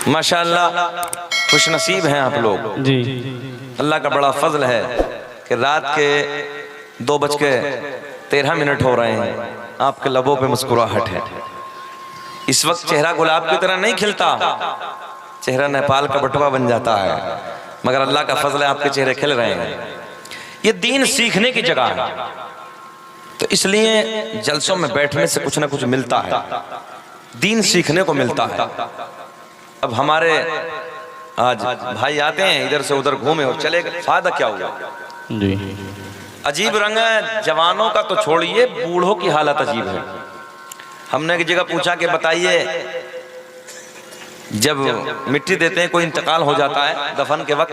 माशाअल्लाह खुश नसीब हैं आप लोग जी। अल्लाह का बड़ा फजल है कि रात के 2:13 हो रहे हैं, आपके लबों पे मुस्कुराहट है। इस वक्त चेहरा गुलाब की तरह नहीं खिलता, चेहरा नेपाल का बटुआ बन जाता है, मगर अल्लाह का फजल है आपके चेहरे खिल रहे हैं। ये दीन सीखने की जगह है, तो इसलिए जलसों में बैठने से कुछ ना कुछ मिलता है, दीन सीखने को मिलता है। अब हमारे आज भाई आते हैं इधर से उधर घूमे और चले गए, फायदा क्या हुआ जी। अजीब रंग है जवानों का, तो छोड़िए बूढ़ों की हालत अजीब है। हमने एक जगह पूछा कि बताइए जब मिट्टी देते हैं, कोई इंतकाल हो जाता है, दफन के वक्त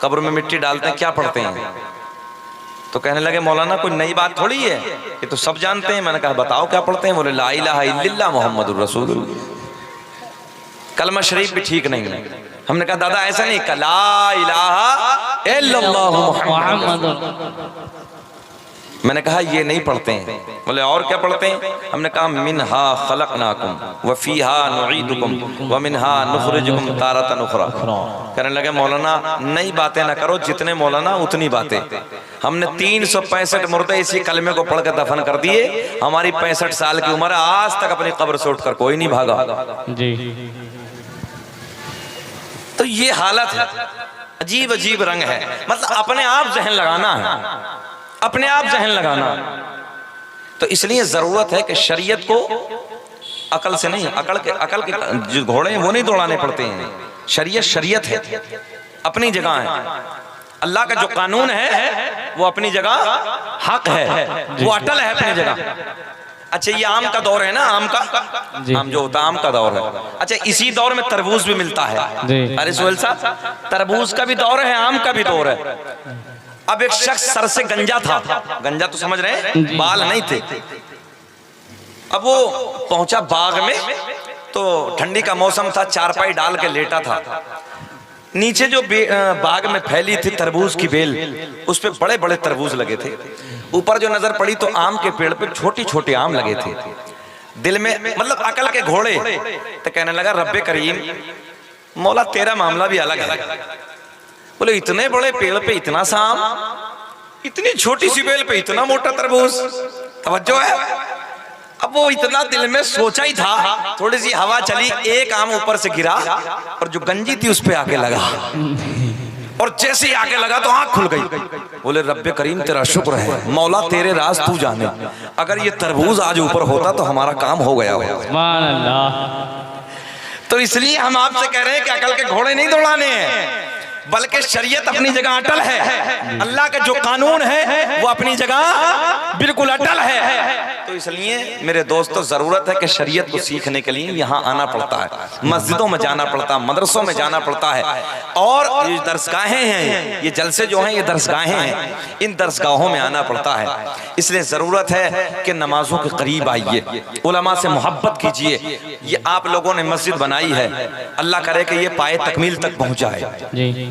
कब्र में मिट्टी डालते हैं, क्या पढ़ते हैं? तो कहने लगे मौलाना कोई नई बात थोड़ी है, ये तो सब जानते हैं। मैंने कहा बताओ क्या पढ़ते हैं? बोले ला इलाहा इल्लल्लाह मुहम्मदुर रसूलुल्लाह। कलमा शरीफ भी ठीक नहीं है। हमने कहा दादा ऐसा नहीं, ला इलाहा इल्लल्लाह मुहम्मदुर। मैंने कहा ये नहीं पढ़ते हैं। बोले और क्या पढ़ते हैं? हमने कहा मिनहा खलकनाकुम व फीहा नुईदुकुम व मिनहा नुखरिजुकुम तारतन उखरा। कहने लगे मौलाना नई बातें ना करो, जितने मौलाना उतनी बातें। हमने 365 मुर्दे इसी कलमे को पढ़कर दफन कर दिए। हमारी 65 साल की उम्र, आज तक अपनी कब्र से उठकर कोई नहीं भागा जी। तो ये हालत है, अजीब अजीब रंग है। मतलब अपने आप जहन लगाना है, अपने आप जहन लगाना। तो इसलिए जरूरत है कि शरीयत को अकल से नहीं, अकल के जो घोड़े हैं वो नहीं दौड़ाने पड़ते हैं। शरीयत शरीयत है, अपनी जगह है। अल्लाह का जो कानून है वो अपनी जगह हक है, वो अटल है अपनी जगह। अच्छा ये आम का दौर है ना, आम जो होता है आम का दौर है। अच्छा इसी दौर में तरबूज भी मिलता है। अरे सोहेल साहब, तरबूज का भी दौर है, आम का भी दौर है। अब एक शख्स सर से गंजा था, गंजा तो समझ रहे हैं, बाल नहीं थे। अब वो पहुंचा बाग में, तो ठंडी का मौसम था, चारपाई डाल के लेटा था। नीचे जो बाग में फैली थी तरबूज की बेल, उस पे बड़े बड़े तरबूज लगे थे। ऊपर जो नजर पड़ी तो आम के पेड़ पे छोटे छोटे आम लगे थे। दिल में मतलब अकल के घोड़े, तो कहने लगा रब्बे करीम मौला तेरा मामला भी अलग है। बोले इतने बड़े पेड़ पे इतना सा आम, इतनी छोटी सी बेल पे इतना मोटा तरबूज, तवज्जो है। अब वो इतना दिल में सोचा ही था, थोड़ी सी हवा चली, एक आम ऊपर से गिरा और जो गंजी थी उस पे आके लगा, और जैसे ही आके लगा तो आंख खुल गई। बोले रब्बे करीम तेरा शुक्र है, मौला तेरे राज तू जाने, अगर ये तरबूज आज ऊपर होता तो हमारा काम हो गया होगा। सुभान अल्लाह। तो इसलिए हम आपसे कह रहे हैं कि अकल के घोड़े नहीं दौड़ाने हैं, बल्कि शरीयत अपनी जगह अटल है। अल्लाह का जो कानून है वो अपनी जगह बिल्कुल अटल है। तो इसलिए मेरे दोस्तों जरूरत है कि शरीयत को सीखने के लिए यहाँ आना पड़ता है, मस्जिदों में जाना पड़ता है, मदरसों में जाना पड़ता है। और ये दरसगाहें हैं, ये जलसे जो हैं ये दरसगाहें हैं, इन दरसगाहों में आना पड़ता है। इसलिए जरूरत है कि नमाजों के करीब आइए, उलमा से मोहब्बत कीजिए। ये आप लोगों ने मस्जिद बनाई है, अल्लाह करे कि ये पाए तकमील तक पहुँच जाए,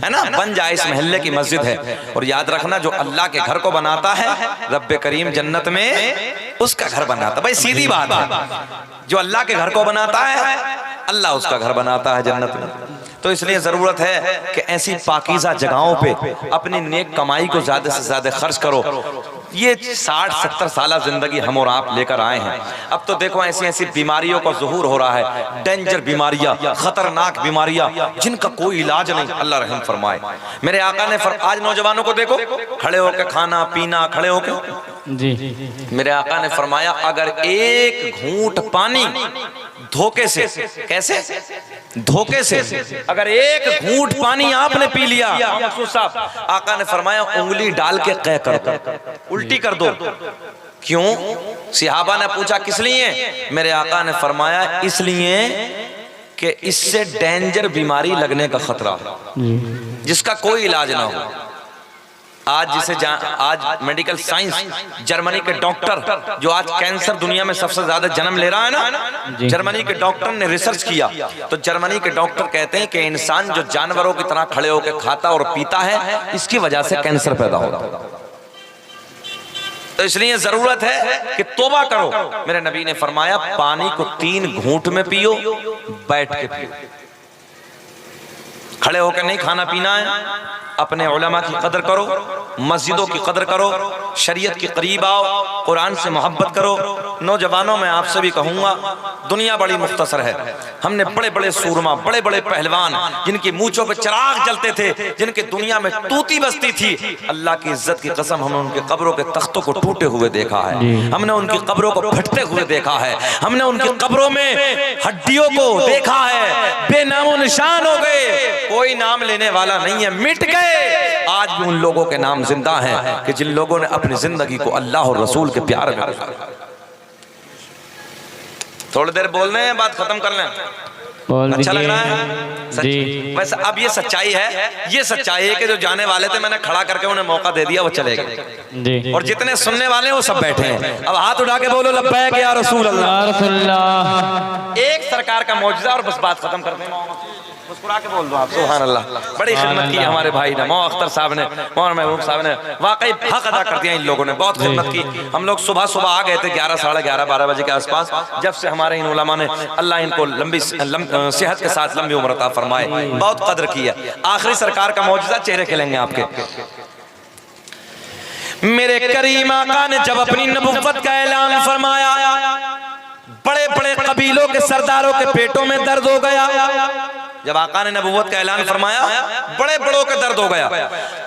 है ना, बन जाए, इस महल्ले की मस्जिद है। और याद रखना जो अल्लाह के घर को बनाता है रब्बे करीम जन्नत में उसका घर बनाता। भाई सीधी बात है, जो अल्लाह के घर को बनाता है अल्लाह उसका घर बनाता है जन्नत में। तो इसलिए जरूरत है कि ऐसी पाकीज़ा जगहों पे अपनी नेक कमाई को ज्यादा से ज्यादा खर्च करो। ये 60-70 साल जिंदगी हम और आप लेकर आए हैं। अब तो देखो ऐसी ऐसी बीमारियों का ज़ुहूर हो रहा है, डेंजर बीमारियां, खतरनाक बीमारियां जिनका कोई इलाज नहीं। अल्लाह रहम फरमाए। मेरे आका ने आज नौजवानों को देखो, खड़े होकर खाना पीना, खड़े होकर जी। मेरे आका ने फरमाया अगर एक घूंट पानी धोखे से, कैसे धोखे से, अगर एक घूंट पानी आपने पी लिया, साहब आका ने फरमाया उंगली डाल के कह कर उल्टी कर दो। क्यों? सिहाबा ने पूछा किस लिए? मेरे आका ने फरमाया इसलिए कि इससे डेंजर बीमारी लगने का खतरा, जिसका कोई इलाज ना हो। आज मेडिकल साइंस, जर्मनी के डॉक्टर जो आज कैंसर दुनिया में सबसे ज्यादा जन्म ले रहा है ना, जर्मनी के डॉक्टर ने रिसर्च किया तो जर्मनी के डॉक्टर कहते हैं कि इंसान जो जानवरों की तरह खड़े होकर खाता और पीता है, इसकी वजह से कैंसर पैदा होता है। तो इसलिए जरूरत है कि तौबा करो। मेरे नबी ने फरमाया पानी को 3 घूंट में पियो, बैठ के पियो। खड़े होकर नहीं खाना पीना है। अपने उलमा की कदर करो, मस्जिदों की कदर करो, शरीयत के करीब आओ, कुरान से मोहब्बत करो। नौजवानों में आपसे भी कहूँगा, दुनिया बड़ी मुख्तसर है। हमने बड़े बड़े सूरमा, बड़े बड़े पहलवान, जिनकी मूंछों पे चिराग जलते थे, जिनकी दुनिया में तूती बसती थी, अल्लाह की इज्जत की कसम हमने उनके कब्रों के तख्तों को टूटे हुए देखा है, हमने उनकी कब्रों को फटते हुए देखा है, हमने उनकी कब्रों में हड्डियों को देखा है, बेनामो निशान हो गए, कोई नाम लेने वाला नहीं है, मिट गए। आज भी उन लोगों के नाम जिंदा हैं कि जिन लोगों ने अपनी जिंदगी को अल्लाह और रसूल के प्यार में गुजारा। थोड़ी देर बोल रहे हैं, बात खत्म कर लें। अच्छा लग रहा है वैसे। अब ये सच्चाई है, ये सच्चाई है कि जो जाने वाले थे मैंने खड़ा करके उन्हें मौका दे दिया, वो चले गए, और जितने सुनने वाले हैं वो सब बैठे हैं। अब हाथ उठा के बोलो लब्बैक या रसूल अल्लाह। एक सरकार का मौजूदा, और बस बात खत्म करते हैं। मुस्कुरा के बोल दो आप, सुभान अल्लाह। बड़ी खिदमत की हमारे भाई ने, मौलाना अख्तर साहब ने, मौलाना महबूब साहब ने, वाकई हक अदा कर दिया इन लोगों ने, बहुत खिदमत की। हम लोग सुबह सुबह आ गए थे 11, साढ़े 11, 12 बजे के आसपास, जब से हमारे इन उलमा ने, अल्लाह इनको लंबी सेहत के साथ लंबी उम्र अता फरमाए, बहुत कदर की है। आखिरी सरकार का मौजूदा चेहरे खिलेंगे आपके। मेरे करीम आका ने जब अपनी नबुव्वत का ऐलान फरमाया, बड़े बड़े कबीलों के सरदारों के पेटों में दर्द हो गया। जब आका ने नबुव्वत का ऐलान फरमाया, बड़े बड़ों का दर्द हो गया।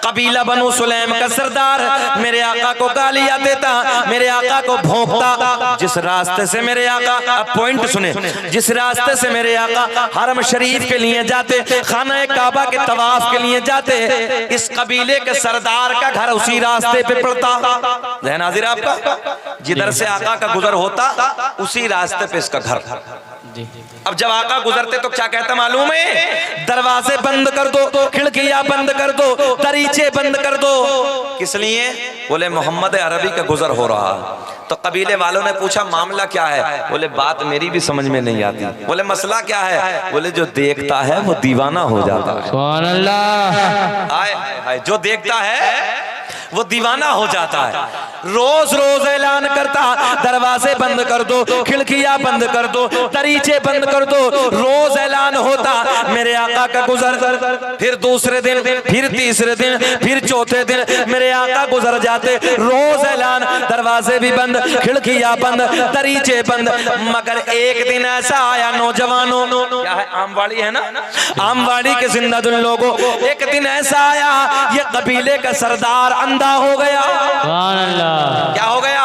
कबीला बनु सुलैम का सरदार मेरे आका को गालियां देता, मेरे आका को भौंकता। जिस रास्ते से मेरे आका, पॉइंट सुने, जिस रास्ते से मेरे आका हरम शरीफ के लिए जाते, खाना काबा के तवाफ के लिए जाते, इस कबीले के सरदार का घर उसी रास्ते पे पड़ता। ज़हन हाजिर आपका, जिधर से आका का गुजर होता उसी रास्ते पे इसका घर। अब जब आका गुजरते तो क्या कहता मालूम है? दरवाजे बंद कर दो, खिड़कियां बंद कर दो, दरीचे बंद कर दो। किस लिए? बोले मोहम्मद अरबी का गुजर हो रहा। तो कबीले वालों ने पूछा मामला क्या है? बोले बात मेरी भी समझ में नहीं आती। बोले मसला क्या है? बोले जो देखता है वो दीवाना हो जाता है। सुभान अल्लाह। हाय हाय, जो देखता है वो दीवाना हो जाता है। रोज रोज ऐलान करता, दरवाजे बंद कर दो, खिड़कियां बंद कर दो, दरीचे बंद कर दो। रोज ऐलान होता मेरे आका का गुजर। फिर दूसरे दिन, फिर तीसरे दिन, फिर चौथे दिन मेरे आका गुजर जाते। रोज ऐलान, दरवाजे भी बंद, खिड़कियां बंद, दरीचे बंद। मगर एक दिन ऐसा आया, नौजवानों, क्या है आमवाड़ी है ना, आमवाड़ी के जिंदादिल लोगों, एक दिन ऐसा आया, ये कबीले का सरदार अंधा हो गया। क्या हो गया?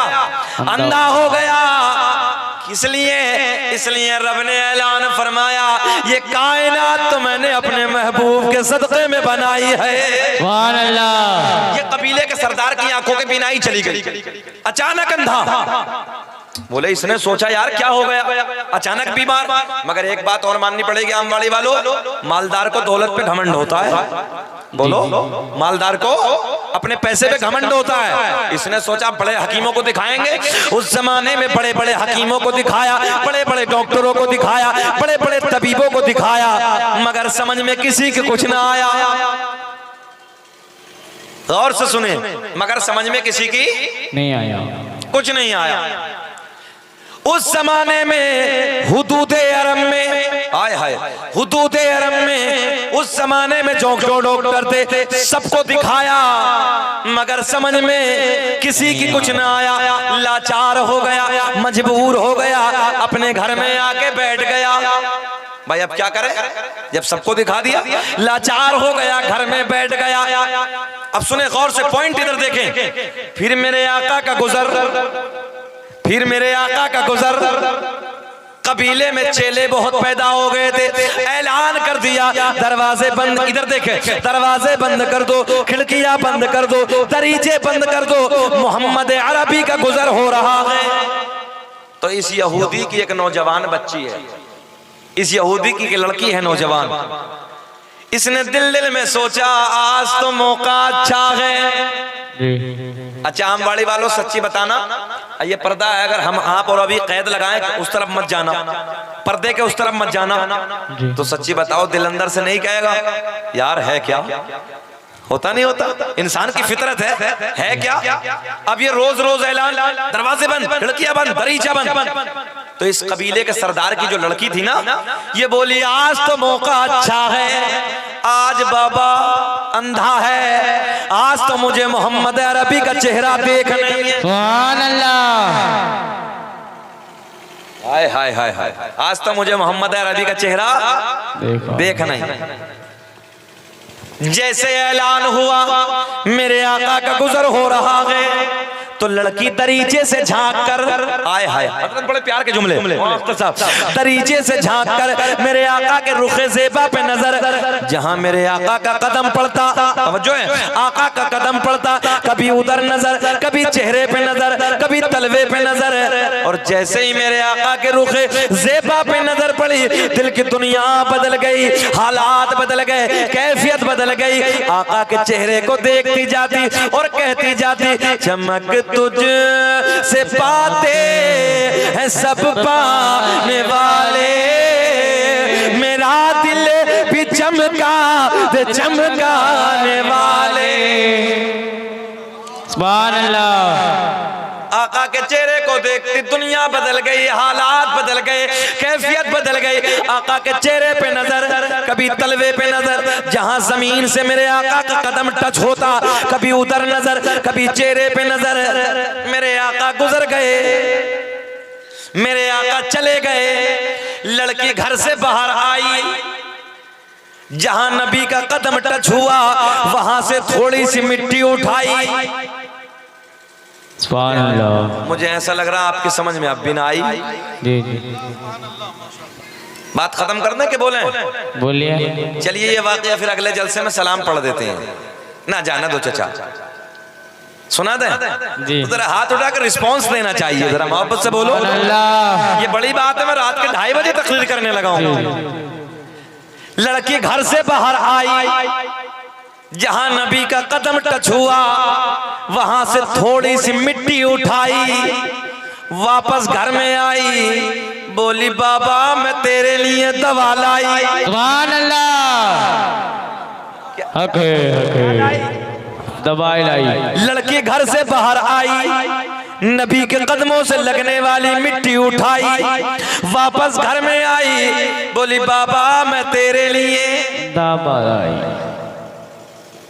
अंधा हो गया। इसलिए इसलिए रब ने ऐलान फरमाया, ये कायनात तो मैंने अपने महबूब के सदक़े में बनाई है। सुभान अल्लाह। ये कबीले के सरदार की आंखों की बीनाई चली गई, अचानक अंधा। बोले इसने सोचा यार क्या हो गया, अचानक बीमार। मगर एक बात और माननी पड़ेगी आमवाड़ी वालों, मालदार को दौलत पे घमंड होता है। बोलो, मालदार को अपने पैसे पे घमंड होता है। इसने सोचा बड़े हकीमों को दिखाएंगे। उस जमाने में बड़े बड़े हकीमों को दिखाया, बड़े बड़े डॉक्टरों को दिखाया, बड़े बड़े तबीबों को दिखाया, मगर समझ में किसी के कुछ ना आया। गौर से सुने, मगर समझ में किसी की नहीं आया, कुछ नहीं आया। उस जमाने में हुदूद अरब में, हाय हाय, हुदूद अरब में उस जमाने में जो डॉक्टर थे सबको दिखाया, मगर समझ में किसी की कुछ ना आया। लाचार हो गया, मजबूर हो गया, अपने घर में आके बैठ गया। भाई अब क्या करें, जब सबको दिखा दिया, लाचार हो गया, घर में बैठ गया। अब सुने गौर से, पॉइंट इधर देखें। फिर मेरे आका का गुजर, फिर मेरे आका का गुजर। कबीले में चेले बहुत पैदा हो गए थे। ऐलान कर दिया दरवाजे बंद, इधर देखे, दरवाजे बंद कर दो, खिड़कियां बंद कर दो, दरीचे बंद कर दो, मोहम्मद अरबी का गुजर हो रहा है। तो इस यहूदी की एक नौजवान बच्ची है, इस यहूदी की एक लड़की है नौजवान। इसने दिल में सोचा आज तो मौका अच्छा है। अच्छा आमवाड़ी वालों सच्ची बताना, ये पर्दा है, अगर हम आप और अभी कैद लगाएं उस तरफ मत जाना, पर्दे के उस तरफ मत जाना, तो सच्ची बताओ दिल अंदर से नहीं कहेगा यार है क्या? होता नहीं होता, इंसान की फितरत है क्या? अब ये रोज रोज ऐलान, दरवाजे बंद, खिड़कियां बंद, दरीचा बंद, तो इस कबीले के सरदार की जो लड़की थी ना, ये बोली आज तो मौका अच्छा है, आज बाबा अंधा है, आज तो मुझे मोहम्मद अरबी का चेहरा देखना है। सुभान अल्लाह। हाय हाय हाय हाय, आज तो मुझे मोहम्मद अरबी का चेहरा देखना है। जैसे ऐलान हुआ मेरे आका का गुजर हो रहा है, तो लड़की दरीचे से झांक कर, आए हाय बड़े प्यार के जुमले, दरीचे से झांक कर मेरे आका के रुखे ज़ेबा पे नजर, जहां मेरे आका का कदम पड़ता, तवज्जो है, आका का कदम पड़ता, कभी उधर नजर, कभी चेहरे पे नजर, कभी तलवे पे नजर। और जैसे ही मेरे आका के रुखे ज़ेबा पे नजर पड़ी, दिल की दुनिया बदल गई, हालात बदल गए, कैफियत बदल गई। आका के चेहरे को देखती जाती और कहती जाती, चमक तुझ से पाते हैं सब पाने वाले, मेरा दिल भी चमका दे चमकाने वाले। सुभान अल्लाह। आका के चेहरे को देखती दुनिया बदल गई, हालात बदल गए, कैफियत बदल गई। आका के चेहरे पे नजर, कभी तलवे पे नजर, जहां जमीन से मेरे आका का कदम टच होता, कभी उधर नजर, कभी चेहरे पे नजर। मेरे आका गुजर गए, मेरे आका चले गए। लड़की घर से बाहर आई, जहां नबी का कदम टच हुआ वहां से थोड़ी सी मिट्टी उठाई। सुभान अल्लाह। मुझे ऐसा लग रहा आपकी समझ में अब भी ना आई। जी जी बात खत्म करने के बोले, बोलिए। चलिए ये वाकया फिर अगले जलसे में सलाम पढ़ देते हैं ना, जाना दो चचा, सुना दें जी। तो जरा हाथ उठाकर रिस्पांस देना चाहिए, जरा मोहब्बत से बोलो। अल्लाह। ये बड़ी बात है, मैं रात के 2:30 बजे तकरीर करने लगा हूँ। लड़की घर से बाहर आई, जहां नबी का कदम टच हुआ वहां से थोड़ी सी मिट्टी उठाई, वापस घर में आई, बोली बाबा मैं तेरे लिए दवा लाई। सुभान अल्लाह। हक है, दवाई लाई। लड़की घर से बाहर आई, नबी के कदमों से लगने वाली मिट्टी उठाई, वापस घर में आई, बोली बाबा मैं तेरे लिए दवा लाई।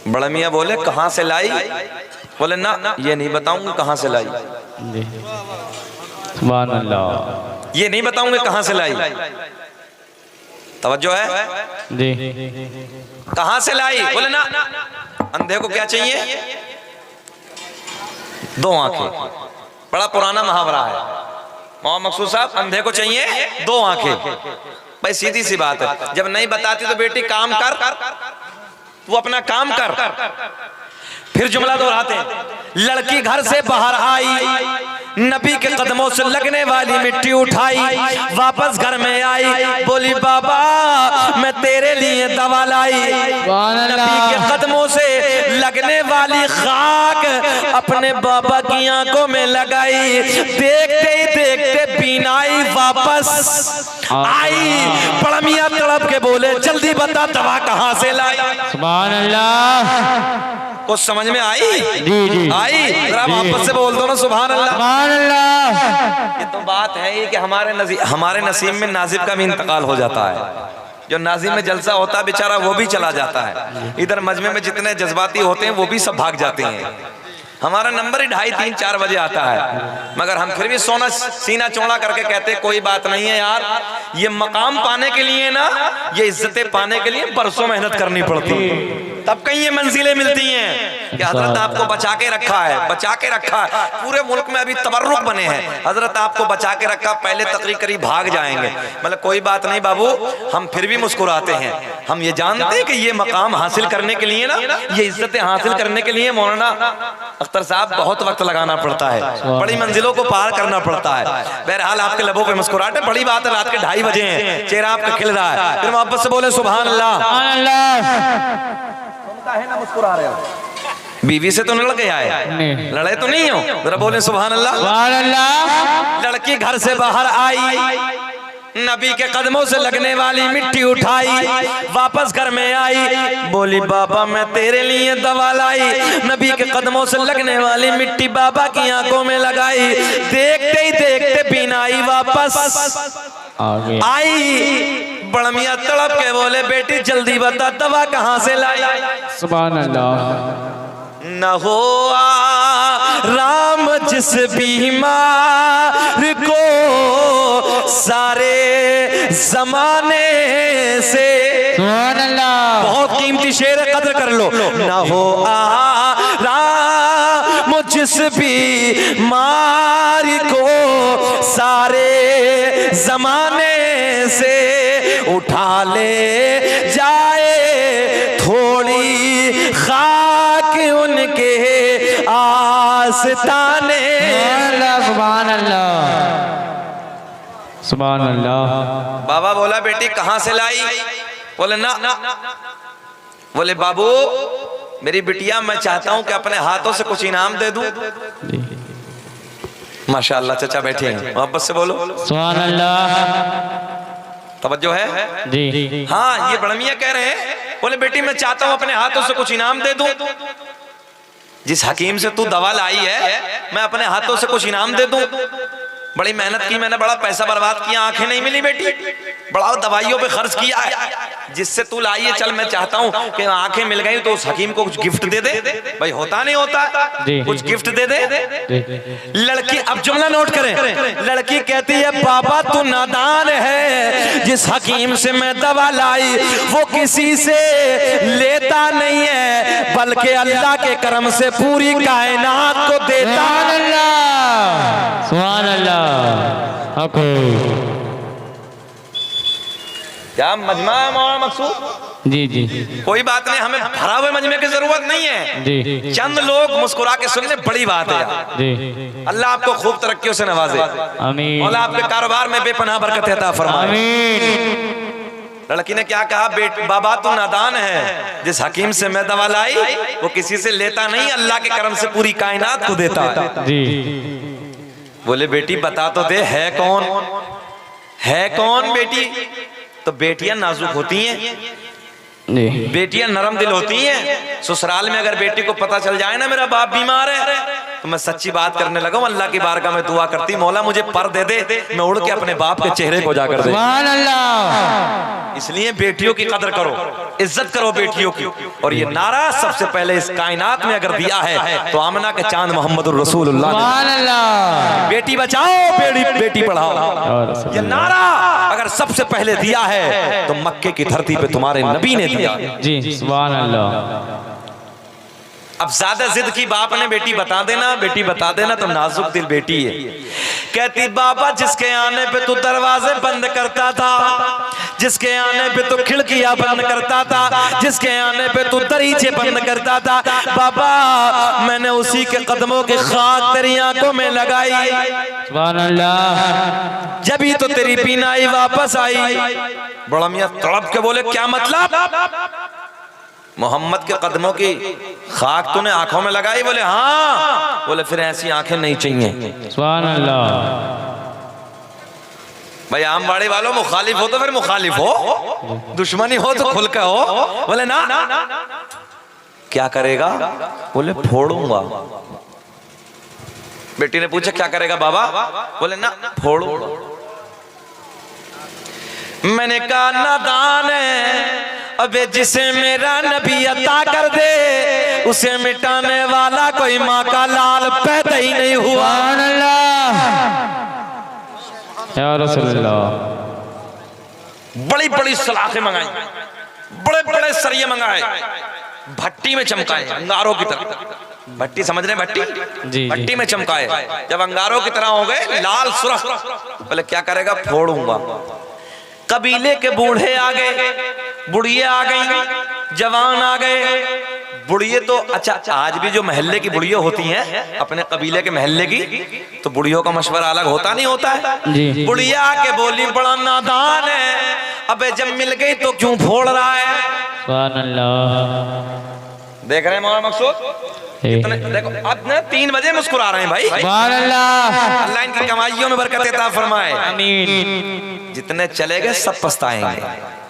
बड़ा मियाँ बोले कहां से लाई? बोले ना ये नहीं बताऊंगा कहां से लाई, सुभान अल्लाह। ये नहीं बताऊंगा कहां से लाई। तवज्जो है जी। कहां से लाई? बोले ना, अंधे को क्या चाहिए? 2 आंखें। बड़ा पुराना मुहावरा है मोहम्मद मकसूद साहब, अंधे को चाहिए 2 आंखें। भाई सीधी सी बात है, जब नहीं बताती तो बेटी काम कर, तू अपना काम कर। फिर जुमला दोहराते हैं, लड़की घर से बाहर आई, नबी के कदमों से लगने वाली मिट्टी उठाई, वापस घर में आई, बोली बाबा मैं तेरे लिए दवा लाई। नबी के कदमों से लगने वाली खाक अपने बाबा की आंखों में लगाई, देखते ही देखते बीनाई वापस आई। बड़ा मियां तड़प के बोले जल्दी बता दवा कहां से लाई। सुभान अल्लाह। कुछ समझ में आई? जी जी आई। जरा वापस से बोल दो ना सुभान अल्लाह। सुभान अल्लाह। ये तो बात है ही कि हमारे नसीब में नाजिब का भी इंतकाल हो जाता है। जो नाजिम में जलसा होता है बेचारा वो भी चला जाता है, इधर मजमे में जितने जज्बाती होते हैं वो भी सब भाग जाते हैं। हमारा नंबर ही 2:30, 3, 4 बजे आता है, मगर हम फिर भी सीना चौड़ा करके कहते कोई बात नहीं है यार, ये मकाम पाने के लिए ना, ये इज्जतें पाने के लिए बरसों मेहनत करनी पड़ती है, तब कहीं ये मंजिलें मिलती हैं कि हजरत आपको बचा के रखा है, बचा के रखा है। पूरे मुल्क में अभी तबर्रुक बने हैं, हजरत आपको बचा के रखा, पहले तकरीर करी भाग जाएंगे, मतलब कोई बात नहीं बाबू, हम फिर भी मुस्कुराते हैं। हम ये जानते हैं कि ये मकाम हासिल करने के लिए ना, ये इज्जतें हासिल करने के लिए मौलाना अख्तर साहब बहुत वक्त लगाना पड़ता है, बड़ी मंजिलों को पार करना पड़ता है। बहरहाल आपके लबों पे मुस्कुराहट है, बड़ी बात है, रात के 2:30 बजे हैं, चेहरा आपका खिल रहा है, फिर मोहब्बत से बोले सुभान अल्लाह। है ना मुस्कुरा रहे हो, बीवी से तो न लड़ गया है, लड़े तो नहीं हो, जरा बोले सुभान अल्लाह। सुभान अल्लाह। लड़की घर से बाहर आई, नबी के कदमों से लगने वाली मिट्टी उठाई, वापस घर में आई, बोली बाबा मैं तेरे लिए दवा लाई। नबी के कदमों से लगने वाली मिट्टी बाबा की आंखों में लगाई, देखते ही देखते बीनाई वापस आई। बड़ा मियां तड़प के बोले बेटी जल्दी बता दवा कहां से लाई। सुभान अल्लाह। न हो राम जिस बीमार को सारे जमाने से। सुभान अल्लाह। बहुत कीमती शेर है, कदर कर लो। न हो राम जिस बीमार को सारे जमाने से उठा ले जाए थोड़ी खाक उनके आस्ताने। सुभान अल्लाह। सुभान अल्लाह। बाबा बोला बेटी कहां से लाई? बोले ना। बोले बाबू मेरी बिटिया मैं चाहता हूं कि अपने हाथों से कुछ इनाम दे दूं। माशाअल्लाह चाचा बैठे हैं, मोहब्बत से बोलो सुभान अल्लाह। तवज्जो है जी। हाँ ये बड़ा मियां कह रहे हैं, बोले बेटी मैं चाहता हूं अपने हाथों से कुछ इनाम दे दूं। जिस हकीम से तू दवा लाई है मैं अपने हाथों से कुछ इनाम दे दूं। बड़ी मेहनत की मैंने, बड़ा पैसा बर्बाद किया, आंखें नहीं मिली बेटी, बड़ा दवाइयों पे खर्च किया है, जिससे तू लाई है। चल मैं चाहता हूं कि आंखें मिल गई तो उस हकीम को कुछ गिफ्ट दे दे। भाई होता नहीं होता, कुछ गिफ्ट दे दे। लड़की, अब जुमला नोट करें, लड़की कहती है बाबा तू नादान है, जिस हकीम से मैं दवा लाई वो किसी से लेता नहीं है, बल्कि अल्लाह के करम से पूरी कायनात को देता। सुभान अल्लाह। क्या मजमा है मौलाना मकसूद? जी जी। कोई बात नहीं, हमें भरा हुए मजमे की जरूरत नहीं है जी। चंद लोग मुस्कुरा के सुन ले, बड़ी बात है जी। अल्लाह आपको खूब तरक्कियों से नवाजे, आमीन। मौला आपके कारोबार में बेपनाह बरकत अता फरमाए। आमीन। लड़की ने क्या कहा, बाबा तू नादान है, जिस हकीम से मैं दवा लाई वो किसी से लेता नहीं, अल्लाह के करम से पूरी कायनात को देता है। जी। बोले बेटी बता तो दे है कौन, है कौन बेटी? तो बेटियां नाजुक होती हैं, बेटियां नरम दिल होती हैं। ससुराल में अगर बेटी को पता चल जाए ना मेरा बाप बीमार है, तो मैं सच्ची बात करने लगा हूं, अल्लाह की बारगाह में दुआ करती मौला मुझे पर दे दे, मैं उड़ के अपने बाप के चेहरे को जाकर दे। सुभान अल्लाह। इसलिए बेटियों की कदर करो, इज्जत करो बेटियों की। और ये नारा सबसे पहले इस कायनात में अगर दिया है तो आमना के चांद मोहम्मद रसूलुल्लाह ने। सुभान अल्लाह। बेटी बचाओ बेटी पढ़ाओ, ये नारा अगर सबसे पहले दिया है तो मक्के की धरती पे तुम्हारे नबी ने दिया। जी सुभान अल्लाह। अब ज्यादा जिद की बाप ने बेटी बता देना तो नाजुक दिल बेटी है। कहती बाबा जिसके आने पे तू दरवाजे बंद करता था, जिसके आने पे तू खिड़कियां बंद करता था, जिसके आने पे तू दरीचे बंद करता था, बाबा मैंने उसी के कदमों की खाक तेरी आंखों में लगाई। सुभान अल्लाह। जब ही तो तेरी बीनाई वापस आई। बड़ा मियां तड़प के बोले क्या मतलब? मोहम्मद के कदमों की खाक तूने आंखों में लगाई? बोले हाँ। बोले फिर ऐसी आंखें नहीं चाहिए। सुभान अल्लाह। भाई आमवाड़ी वालों मुखालिफ हो तो फिर मुखालिफ हो, दुश्मनी हो तो खुल के हो। बोले ना। क्या करेगा? बोले फोड़ूंगा। बेटी ने पूछा क्या करेगा बाबा? बोले ना फोड़ूंगा। मैंने कहा नादान है, अबे जिसे मेरा नबी अता कर दे उसे मिटाने वाला कोई माँ का लाल पैदा ही नहीं हुआ। या रसूलल्लाह। बड़ी बड़ी सलाखें मंगाई, बड़े बड़े सरिये मंगाए, भट्टी में चमकाए अंगारों की तरह। भट्टी समझ रहे? भट्टी जी, भट्टी में चमकाए। जब अंगारों की तरह हो गए लाल सुरख, बोले क्या करेगा? फोड़ूंगा। कबीले के बूढ़े आ गए, बुढ़िया आ गई, जवान आ गए। बुढ़िए तो अच्छा, आज भी जो महल्ले की बुढ़िया होती हैं अपने कबीले के महल्ले की, तो बुढ़ियों का मशवरा अलग होता नहीं होता है। बुढ़िया आके बोली बड़ा नादान है, अबे जब मिल गई तो क्यों फोड़ रहा है? सुभान अल्लाह। देख रहे हैं मौलाना मकसूद इतने देखो अब ना 3 बजे मुस्कुरा रहे हैं भाई। सुभान अल्लाह। अल्लाह इनकी कमाइयों में बरकत अता फरमाए। आमीन। जितने चले गए सब पछताएंगे।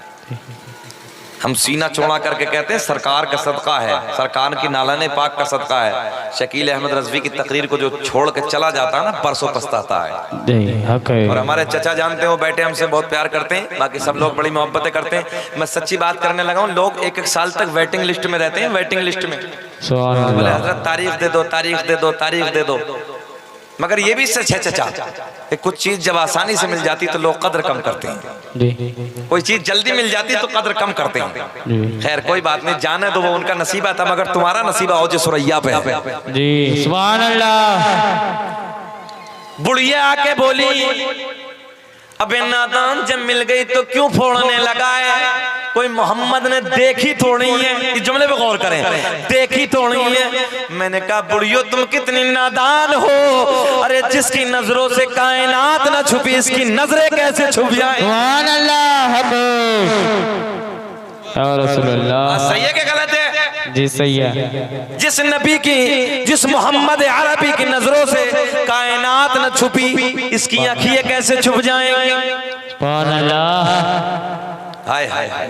हम सीना चौड़ा करके कहते हैं सरकार का सदका है, सरकार की नालाने पाक का सदका है। शकील अहमद रजवी की तकरीर को जो छोड़ के चला जाता है ना परसों पछताता है। और हमारे चचा जानते हो बैठे हमसे बहुत प्यार करते हैं, बाकी सब लोग बड़ी मोहब्बतें करते हैं। मैं सच्ची बात करने लगा हूँ, लोग 1-1 साल तक वेटिंग लिस्ट में रहते हैं, वेटिंग लिस्ट में। बोले हजरत तारीख दे दो, तारीख दे दो, तारीख दे दो। मगर ये भी सच है चचा कि कुछ चीज जब आसानी से मिल जाती तो लोग कद्र कम करते हैं, कोई चीज जल्दी मिल जाती तो कद्र कम करते हैं। खैर कोई बात नहीं, जाने दो, वो उनका नसीबा था, मगर तुम्हारा नसीबा हो जो सुरैया पे जी। सुभान अल्लाह। बुढ़िया आके बोली अबे नादान जब मिल गई तो क्यों फोड़ने लगा है? कोई मोहम्मद ने देखी थोड़ी है, इस जुमले पे गौर करें, देखी थोड़ी है। मैंने कहा बुढ़ियो तुम कितनी नादान हो, अरे जिसकी नजरों से कायनात न छुपी इसकी नजरें कैसे छुप जाएं? सुभान अल्लाह। या रसूल अल्लाह। सही है कि गलत है? जी सही है। जिस नबी की, जिस मोहम्मद अरबी की नजरों से कायनात न छुपी इसकी आँखें कैसे छुप जाएंगी? सुभान अल्लाह। हाय हाय हाय।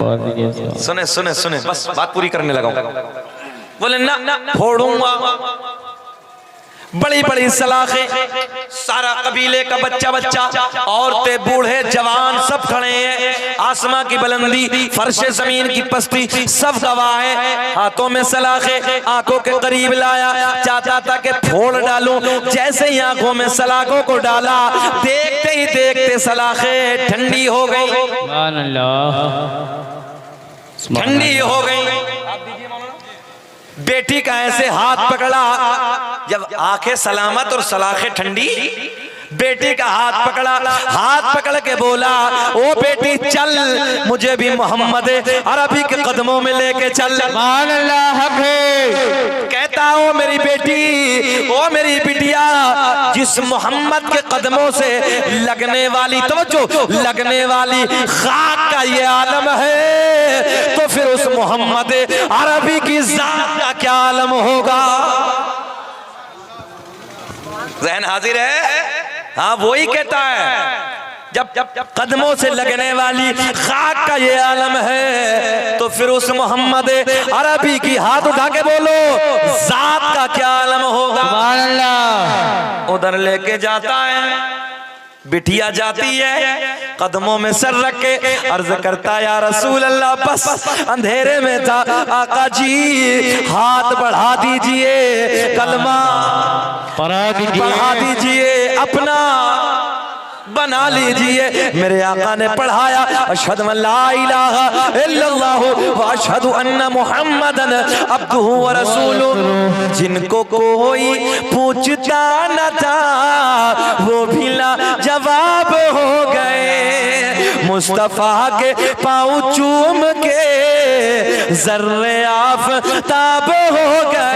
सुने सुने सुने, बस बात पूरी करने लगा। बोले ना फोड़ूंगा, बड़ी बड़ी सलाखें, सारा कबीले का बच्चा बच्चा, औरतें बूढ़े जवान सब खड़े हैं। आसमां की बुलंदी, फर्शे जमीन की पस्ती सब गवाह है। हाथों में सलाखें, आंखों के करीब लाया, चाहता था कि फोड़ डालूं। जैसे ही आंखों में सलाखों को डाला, देखते ही देखते सलाखें ठंडी हो गई। सुभान अल्लाह। ठंडी हो गई। बेटी का ऐसे हाथ पकड़ा, जब आंखें सलामत और सलाखें ठंडी, बेटी का हाथ पकड़ा, हाथ पकड़ के बोला ओ बेटी चल, मुझे भी मोहम्मद अरबी के कदमों में लेके चल। सुभान अल्लाह। कहता ओ मेरी बेटी, ओ मेरी बिटिया, जिस मोहम्मद के कदमों से लगने वाली, तवज्जो, लगने वाली खाक का ये आलम है, तो फिर उस मोहम्मद अरबी की जात का क्या आलम होगा? ज़हन हाजिर है? हाँ वही कहता है, जब कदमों से लगने वाली खाक का ये आलम है, तो फिर उस मोहम्मद अरबी की, हाथ उठा के बोलो, जात का क्या आलम होगा? सुभान अल्लाह। उधर लेके जाता है, बिटिया जाती है, कदमों में सर रख के अर्ज करता या रसूल अल्लाह, बस अंधेरे में था, आका जी हाथ बढ़ा दीजिए, कलमा बढ़ा दीजिए, अपना बना लीजिए। मेरे आका ने पढ़ाया अशहदु अल्ला इलाहा इल्लल्लाहु व अशहदु अन्ना मुहम्मदन अब्दुहु व रसूलुहु। जिनको कोई पूछता न था वो भी लाजवाब हो गए, मुस्तफा के पाँव चूम के जर्रे आफताब हो गए।